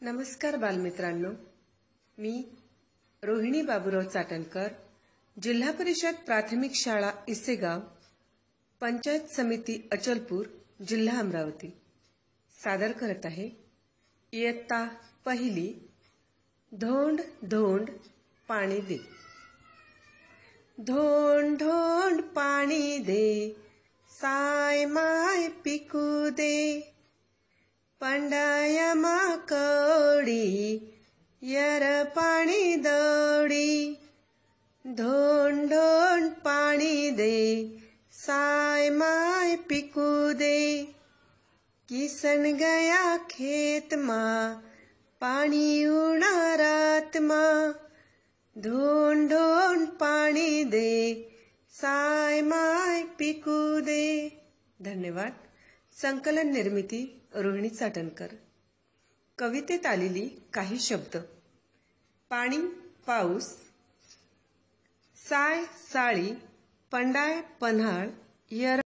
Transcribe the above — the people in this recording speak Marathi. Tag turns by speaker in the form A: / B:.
A: नमस्कार बालमित्रांनो, मी रोहिणी बाबूराव चाटणकर, जिल्हा परिषद प्राथमिक शाळा इसेगाव, पंचायत समिती अचलपूर, जिल्हा अमरावती सादर करत आहे इयत्ता पहिली धोंड धोंड पाणी दे। धोंड धोंड पाणी दे, साय माय पिकू दे, पंडायमा कवडी यर पाणी दौडी। धोंड धोंड पाणी दे, साय माय पिकू दे, किसन गया खेत मा, पाणी उणारात मा। धोंड धोंड पाणी दे, साय माय पिकू दे। धन्यवाद। संकलन निर्मिती रोहिणी चाटणकर। कवितेत आलेली काही शब्द: पाणी पाऊस, साय साळी, पंडाय पन्हाळ, यर